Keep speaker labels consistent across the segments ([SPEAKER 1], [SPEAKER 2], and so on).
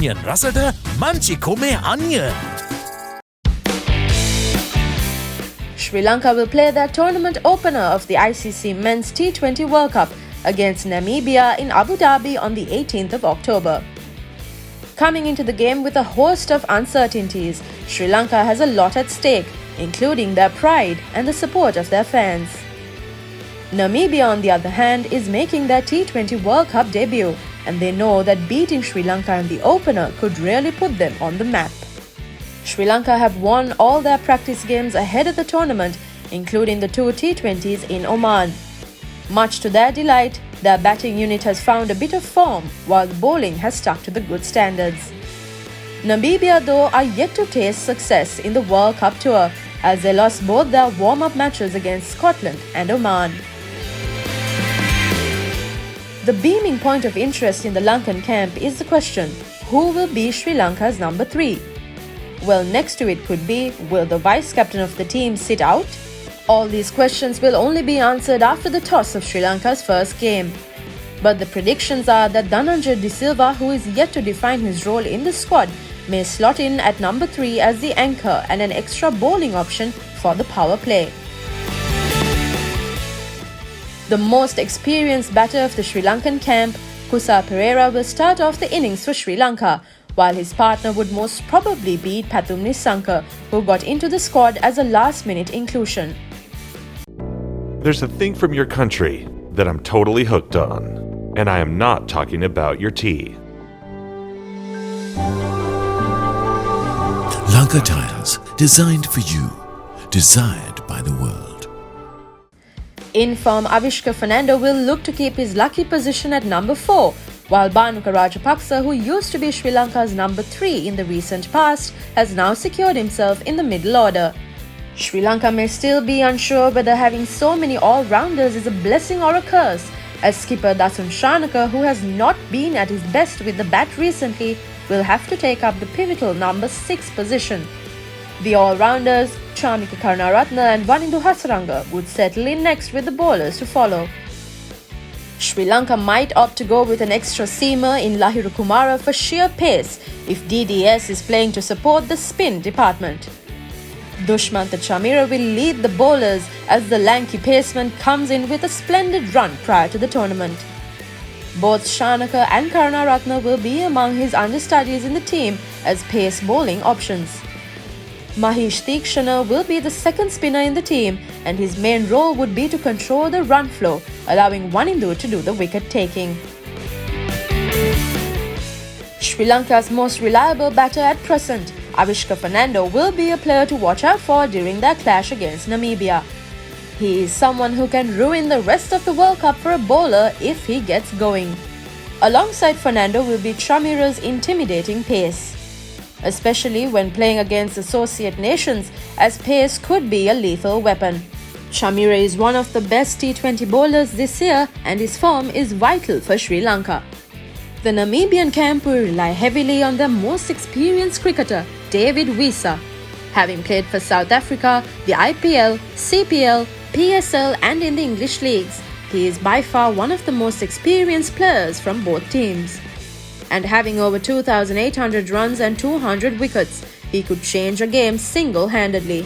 [SPEAKER 1] onion rasata manchikome onion.
[SPEAKER 2] Sri Lanka will play their tournament opener of the ICC Men's T20 World Cup against Namibia in Abu Dhabi on the 18th of October. Coming into the game with a host of uncertainties, Sri Lanka has a lot at stake, including their pride and the support of their fans. Namibia, on the other hand, is making their T20 World Cup debut, and they know that beating Sri Lanka in the opener could really put them on the map. Sri Lanka have won all their practice games ahead of the tournament, including the 2 T20s in Oman. Much to their delight, their batting unit has found a bit of form, while bowling has stuck to the good standards. Namibia, though, are yet to taste success in the World Cup tour, as they lost both their warm-up matches against Scotland and Oman. The beaming point of interest in the Lankan camp is the question, who will be Sri Lanka's number 3? Well, next to it could be, will the vice-captain of the team sit out? All these questions will only be answered after the toss of Sri Lanka's first game. But the predictions are that Dhananjay De Silva, who is yet to define his role in the squad, may slot in at number 3 as the anchor and an extra bowling option for the power play. The most experienced batter of the Sri Lankan camp, Kusal Perera, will start off the innings for Sri Lanka, while his partner would most probably be Pathum Nissanka, who got into the squad as a last-minute inclusion.
[SPEAKER 3] There's a thing from your country that I'm totally hooked on, and I am not talking about your tea.
[SPEAKER 4] Lanka Tiles, designed for you, desired by the world.
[SPEAKER 2] In-form Avishka Fernando will look to keep his lucky position at number 4, while Bhanuka Rajapaksa, who used to be Sri Lanka's number 3 in the recent past, has now secured himself in the middle order. Sri Lanka may still be unsure whether having so many all-rounders is a blessing or a curse, as skipper Dasun Shanaka, who has not been at his best with the bat recently, will have to take up the pivotal number 6 position. The all-rounders, Chamika Karunaratne and Wanindu Hasaranga, would settle in next with the bowlers to follow. Sri Lanka might opt to go with an extra seamer in Lahiru Kumara for sheer pace if DDS is playing to support the spin department. Dushmantha Chameera will lead the bowlers as the lanky paceman comes in with a splendid run prior to the tournament. Both Shanaka and Karunaratne will be among his understudies in the team as pace bowling options. Mahesh Theekshana will be the second spinner in the team, and his main role would be to control the run flow, allowing Wanindu to do the wicket-taking. Sri Lanka's most reliable batter at present, Avishka Fernando, will be a player to watch out for during their clash against Namibia. He is someone who can ruin the rest of the World Cup for a bowler if he gets going. Alongside Fernando will be Chameera's intimidating pace, especially when playing against associate nations, as pace could be a lethal weapon. Chameera is one of the best T20 bowlers this year, and his form is vital for Sri Lanka. The Namibian camp will rely heavily on their most experienced cricketer, David Wiese. Having played for South Africa, the IPL, CPL, PSL and in the English leagues, he is by far one of the most experienced players from both teams. And having over 2,800 runs and 200 wickets, he could change a game single-handedly.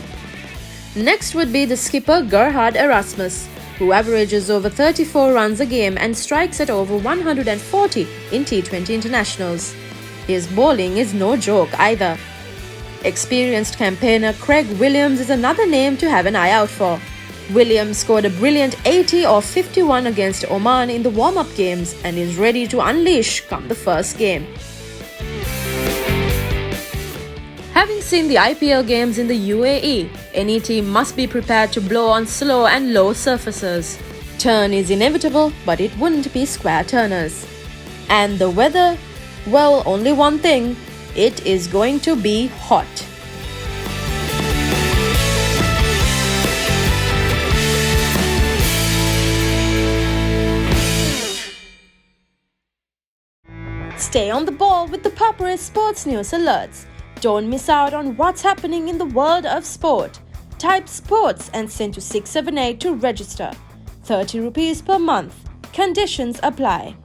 [SPEAKER 2] Next would be the skipper Gerhard Erasmus, who averages over 34 runs a game and strikes at over 140 in T20 internationals. His bowling is no joke either. Experienced campaigner Craig Williams is another name to have an eye out for. Williams scored a brilliant 80 or 51 against Oman in the warm-up games and is ready to unleash come the first game. Having seen the IPL games in the UAE, any team must be prepared to blow on slow and low surfaces. Turn is inevitable, but it wouldn't be square turners. And the weather? Well, only one thing. It is going to be hot. Stay on the ball with the Papare Sports News Alerts. Don't miss out on what's happening in the world of sport. Type sports and send to 678 to register. 30 rupees per month. Conditions apply.